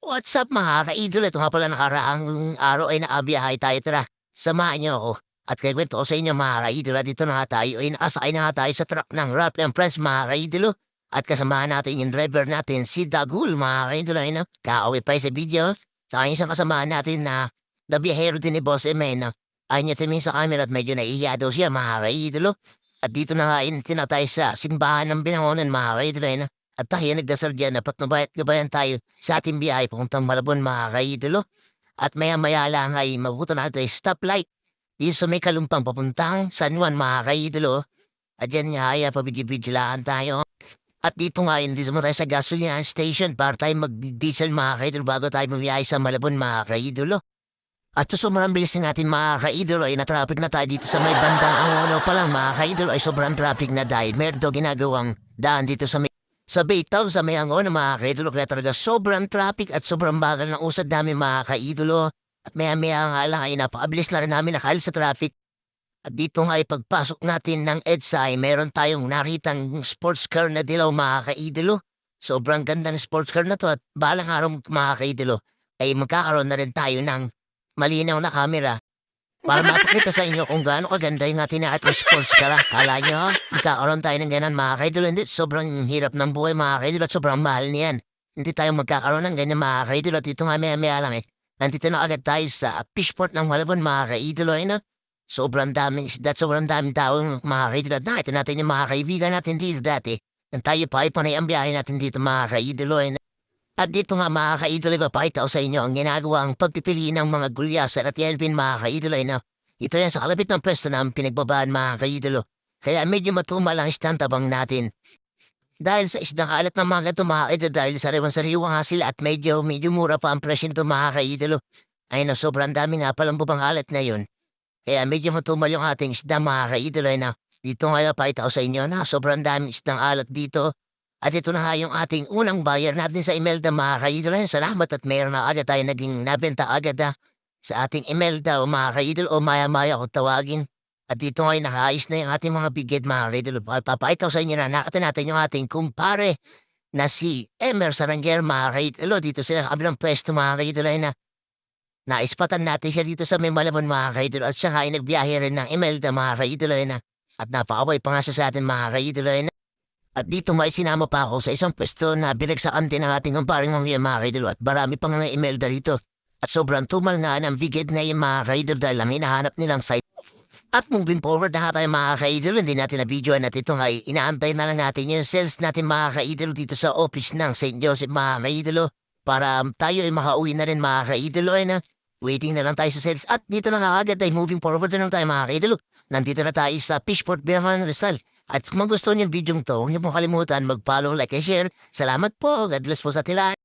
What's up mga ka-idol? Ito nga pala nakaraang araw ay nakabiyahe tayo. Tara, samahan niyo ako. At kikwento ko sa inyo mga ka-idol. Dito na nga tayo ay nakasakay na nga tayo sa truck ng Ralph and Friends mga ka-idol. At kasamahan natin yung driver natin si Dagul mga ka-idol. Ay, no? Kakawin pa sa video. Sa isang kasamahan natin na nabiyahero din ni Boss Emen. Ay niya tumingin sa camera at medyo naiiya daw siya mga ka-idol. At dito na nga na tayo sa simbahan ng Binangonan mga ka-idol. Ay, no? At tayo nagdasal dyan na patnubayat gabayan tayo sa ating biyahe papuntang Malabon mga kaidolo. At maya-maya lang ay mabuto na tayo stoplight. Dito sa may kalumpang papuntang San Juan mga kaidolo. At dyan nga ay pabidyo-bidyolaan tayo. At dito nga yun, dito mo tayo sa gasoline station para tayo mag-diesel mga kaidolo bago tayo mabiyahe sa Malabon mga kaidolo. At sa sobrang bilis natin mga kaidolo ay na-traffic na tayo dito sa may bandang Angono pa lang mga kaidolo ay sobrang traffic na dahil meron daw ginagawang daan dito sa Baytaw, sa may Angono mga kaidolo, kaya talaga sobrang traffic at sobrang bagal ng usad namin mga kaidolo. At maya-maya nga lang ay napakabilis na rin namin nakahal sa traffic. At dito nga ay pagpasok natin ng EDSA ay meron tayong naritang sports car na dilaw mga kaidolo. Sobrang ganda ng sports car na to at balang araw mga kaidolo ay magkakaroon na rin tayo ng malinaw na camera. Para mapakita sa inyo kung gaano kaganda yung ating at sports car. Kala nyo, magkakaroon tayo ng ganyan mga kaidol. Hindi, sobrang hirap ng buhay mga kaidol at sobrang mahal niyan. Hindi tayo magkakaroon ng ganyan mga kaidol at ito nga maya lang eh. Nandito na agad tayo sa fishport ng Malabon mga kaidol. Ano? Sobrang daming isda, sobrang daming taong mga kaidol. At nakita natin yung mga kaibigan natin dito dati. Nang tayo pa ay panay ang biyahe natin dito mga kaidol. Ano? At dito nga mga ka-idol, ipapakita ko sa inyo ang ginagawang pagpipili ng mga gulyasan at yan pin mga ka-idol ay na ito yan sa kalapit ng pwesto na pinagbabaan mga ka-idolo. Kaya medyo matumal ang isdang tabang natin. Dahil sa isdang alat ng mga ito mga ka-idol dahil sariwang-sariwa nga sila at medyo mura pa ang presyo nito mga ka-idolo. Ay na sobrang dami nga palang bubang alat na yun. Kaya medyo matumal yung ating isdang mga ka-idol ay na dito nga ipapakita ko sa inyo na sobrang dami isdang alat dito. At ito na nga yung ating unang buyer natin sa Imelda mga kaidol. Salamat at mayroon na agad tayo naging nabenta agad sa ating Imelda o mga kaidol o maya-maya kung tawagin. At dito nga nakaayos na yung ating mga bigid mga kaidol. Papakita ko sa inyo na nakita natin yung ating kumpare na si Emer Saranger mga kaidol. Dito sila kabilang pwesto mga kaidol ay na naispatan natin siya dito sa may Malabon mga kaidol. At siya nga ay nagbiyahe rin ng Imelda mga kaidol ay na. At napakaway pa nga siya sa atin mga kaidol ay na. At dito may sinama pa ako sa isang pwesto na binagsakan din ng ating kumparing mga kaidol at marami pang nga email dito. At sobrang tumal nga ng bigid na yung mga kaidol dahil ang hinahanap nilang site. At moving forward na tayo mga kaidol, hindi natin na videoan at ito nga inaantay na lang natin yung sales natin mga kaidol dito sa office ng St. Joseph mga kaidol para tayo ay makauwi na rin mga kaidol ay na waiting na lang tayo sa sales. At dito na nga agad ay moving forward na lang tayo mga kaidol. Nandito na tayo sa Fishport Binangonan Rizal. At kung gusto niyo yung video to, huwag niyo pong kalimutan mag-follow, like, and share. Salamat po. God bless po sa atin lahat.